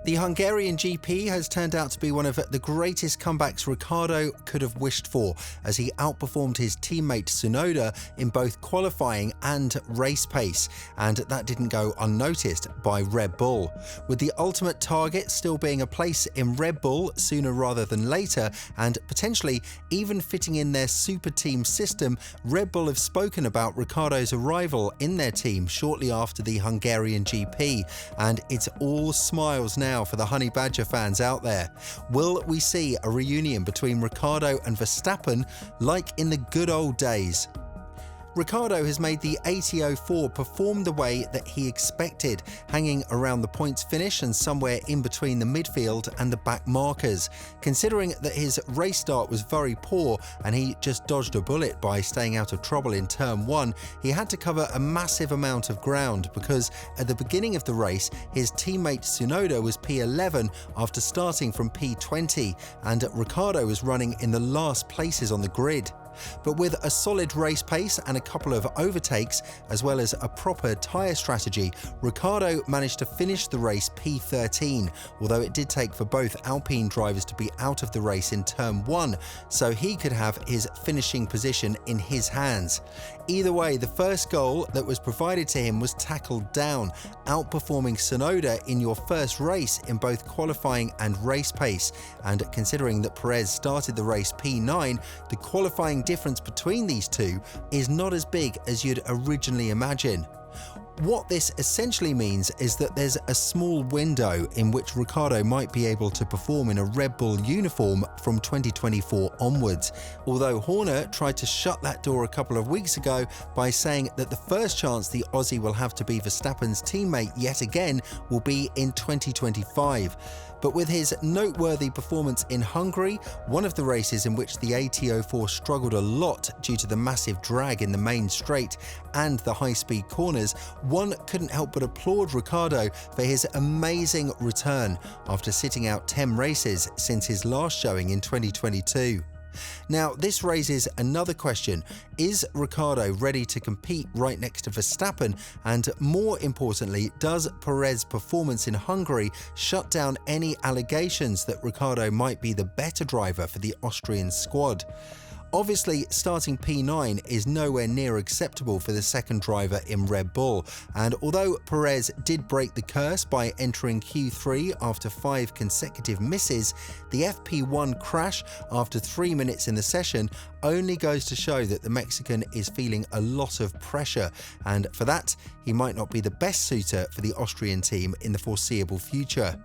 The Hungarian GP has turned out to be one of the greatest comebacks Ricciardo could have wished for, as he outperformed his teammate Tsunoda in both qualifying and race pace, and that didn't go unnoticed by Red Bull. With the ultimate target still being a place in Red Bull sooner rather than later, and potentially even fitting in their super team system, Red Bull have spoken about Ricciardo's arrival in their team shortly after the Hungarian GP, and it's all smiles now for the Honey Badger fans out there. Will we see a reunion between Ricciardo and Verstappen like in the good old days? Ricciardo has made the AT04 perform the way that he expected, hanging around the points finish and somewhere in between the midfield and the back markers. Considering that his race start was very poor and he just dodged a bullet by staying out of trouble in turn 1, he had to cover a massive amount of ground because at the beginning of the race his teammate Tsunoda was P11 after starting from P20, and Ricciardo was running in the last places on the grid. But with a solid race pace and a couple of overtakes, as well as a proper tyre strategy, Ricciardo managed to finish the race P13, although it did take for both Alpine drivers to be out of the race in turn 1, so he could have his finishing position in his hands. Either way, the first goal that was provided to him was tackled down, outperforming Tsunoda in your first race in both qualifying and race pace, and considering that Perez started the race P9, the qualifying difference between these two is not as big as you'd originally imagine. What this essentially means is that there's a small window in which Ricciardo might be able to perform in a Red Bull uniform from 2024 onwards, although Horner tried to shut that door a couple of weeks ago by saying that the first chance the Aussie will have to be Verstappen's teammate yet again will be in 2025. But with his noteworthy performance in Hungary, one of the races in which the AT04 struggled a lot due to the massive drag in the main straight and the high-speed corners, one couldn't help but applaud Ricciardo for his amazing return after sitting out 10 races since his last showing in 2022. Now, this raises another question. Is Ricciardo ready to compete right next to Verstappen? And more importantly, does Perez's performance in Hungary shut down any allegations that Ricciardo might be the better driver for the Austrian squad? Obviously, starting P9 is nowhere near acceptable for the second driver in Red Bull, and although Perez did break the curse by entering Q3 after 5 consecutive misses, the FP1 crash after 3 minutes in the session only goes to show that the Mexican is feeling a lot of pressure, and for that, he might not be the best suitor for the Austrian team in the foreseeable future.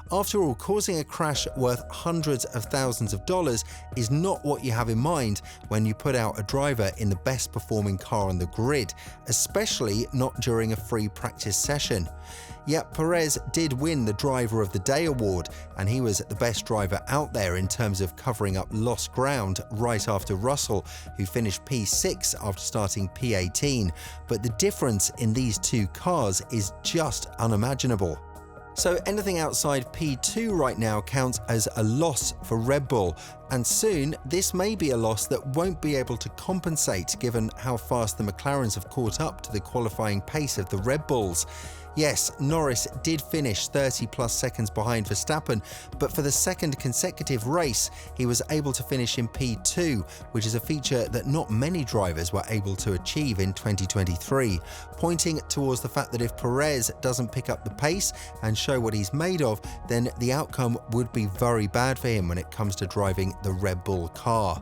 After all, causing a crash worth hundreds of thousands of dollars is not what you have in mind when you put out a driver in the best performing car on the grid, especially not during a free practice session. Yet Perez did win the Driver of the Day award, and he was the best driver out there in terms of covering up lost ground right after Russell, who finished P6 after starting P18. But the difference in these two cars is just unimaginable. So anything outside P2 right now counts as a loss for Red Bull, and soon this may be a loss that won't be able to compensate given how fast the McLarens have caught up to the qualifying pace of the Red Bulls. Yes, Norris did finish 30 plus seconds behind Verstappen, but for the second consecutive race, he was able to finish in P2, which is a feature that not many drivers were able to achieve in 2023, pointing towards the fact that if Perez doesn't pick up the pace and show what he's made of, then the outcome would be very bad for him when it comes to driving the Red Bull car.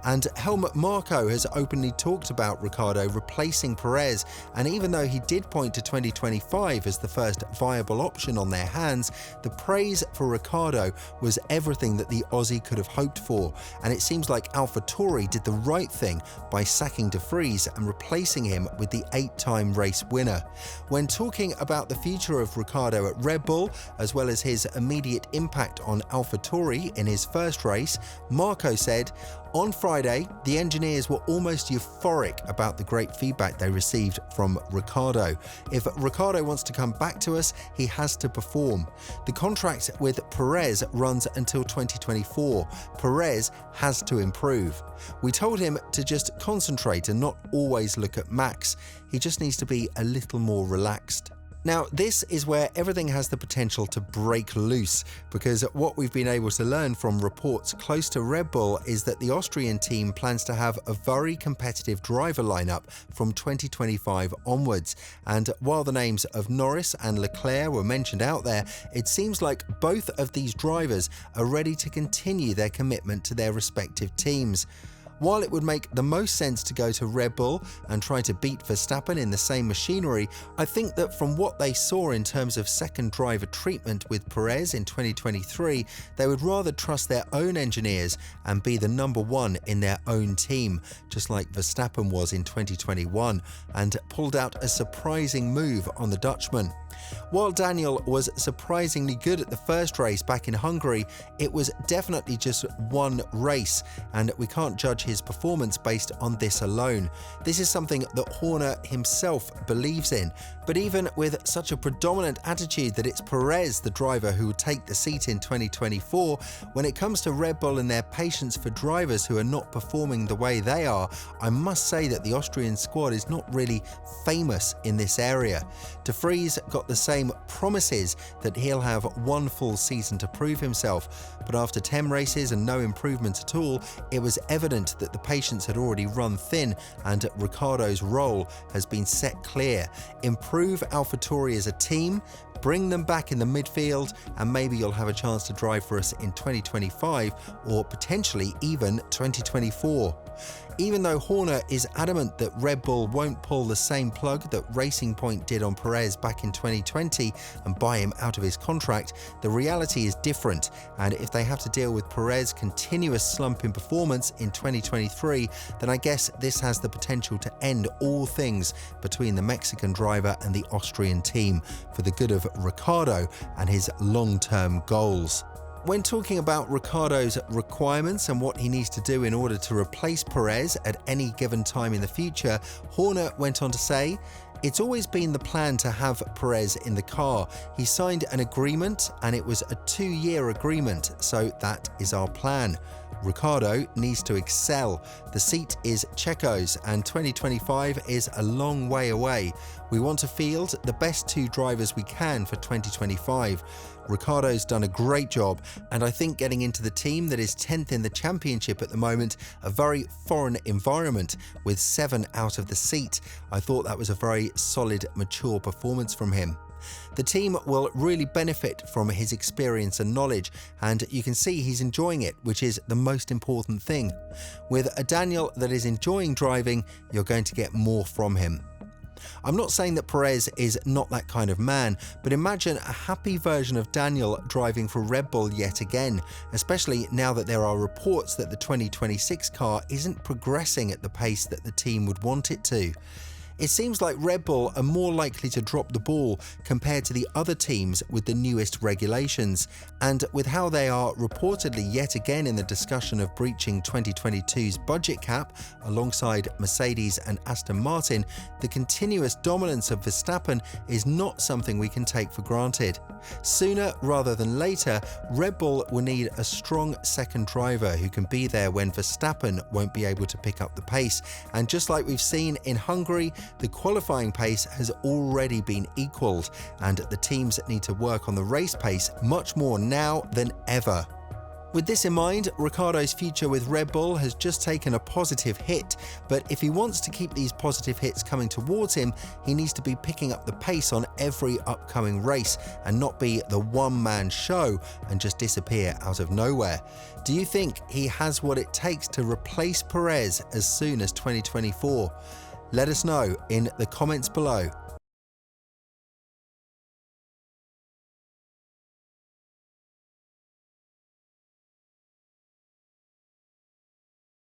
And Helmut Marko has openly talked about Ricciardo replacing Perez, and even though he did point to 2025 as the first viable option on their hands, the praise for Ricciardo was everything that the Aussie could have hoped for, and it seems like alphatauri did the right thing by sacking de Vries and replacing him with the 8-time race winner. When talking about the future of Ricciardo at Red Bull, as well as his immediate impact on alphatauri in his first race, Marko said, "On Friday, the engineers were almost euphoric about the great feedback they received from Ricciardo. If Ricciardo wants to come back to us, he has to perform. The contract with Perez runs until 2024. Perez has to improve. We told him to just concentrate and not always look at Max. He just needs to be a little more relaxed." Now, this is where everything has the potential to break loose, because what we've been able to learn from reports close to Red Bull is that the Austrian team plans to have a very competitive driver lineup from 2025 onwards. And while the names of Norris and Leclerc were mentioned out there, it seems like both of these drivers are ready to continue their commitment to their respective teams. While it would make the most sense to go to Red Bull and try to beat Verstappen in the same machinery, I think that from what they saw in terms of second driver treatment with Perez in 2023, they would rather trust their own engineers and be the number one in their own team, just like Verstappen was in 2021, and pulled out a surprising move on the Dutchman. While Daniel was surprisingly good at the first race back in Hungary, it was definitely just one race, and we can't judge his performance based on this alone. This is something that Horner himself believes in, but even with such a predominant attitude that it's Perez, the driver, who would take the seat in 2024, when it comes to Red Bull and their patience for drivers who are not performing the way they are, I must say that the Austrian squad is not really famous in this area. De Vries got the same promises that he'll have one full season to prove himself, but after 10 races and no improvement at all, it was evident that the patience had already run thin and Ricciardo's role has been set clear. Improve alphatauri as a team, bring them back in the midfield, and maybe you'll have a chance to drive for us in 2025 or potentially even 2024. Even though Horner is adamant that Red Bull won't pull the same plug that Racing Point did on Perez back in 2020 and buy him out of his contract, the reality is different, and if they have to deal with Perez's continuous slump in performance in 2023, then I guess this has the potential to end all things between the Mexican driver and the Austrian team for the good of Ricciardo and his long-term goals. When talking about Ricciardo's requirements and what he needs to do in order to replace Perez at any given time in the future, Horner went on to say, "It's always been the plan to have Perez in the car. He signed an agreement and it was a 2-year agreement, so that is our plan. Ricciardo needs to excel. The seat is Checo's and 2025 is a long way away. We want to field the best 2 drivers we can for 2025. Ricciardo's done a great job, and I think getting into the team that is 10th in the championship at the moment, a very foreign environment with 7 out of the seat, I thought that was a very solid, mature performance from him. The team will really benefit from his experience and knowledge, and you can see he's enjoying it, which is the most important thing. With a Daniel that is enjoying driving, you're going to get more from him." I'm not saying that Perez is not that kind of man, but imagine a happy version of Daniel driving for Red Bull yet again, especially now that there are reports that the 2026 car isn't progressing at the pace that the team would want it to. It seems like Red Bull are more likely to drop the ball compared to the other teams with the newest regulations, and with how they are reportedly yet again in the discussion of breaching 2022's budget cap alongside Mercedes and Aston Martin, the continuous dominance of Verstappen is not something we can take for granted. Sooner rather than later, Red Bull will need a strong second driver who can be there when Verstappen won't be able to pick up the pace, and just like we've seen in Hungary, the qualifying pace has already been equalled, and the teams need to work on the race pace much more now than ever. With this in mind, Ricciardo's future with Red Bull has just taken a positive hit, but if he wants to keep these positive hits coming towards him, he needs to be picking up the pace on every upcoming race and not be the one-man show and just disappear out of nowhere. Do you think he has what it takes to replace Perez as soon as 2024? Let us know in the comments below.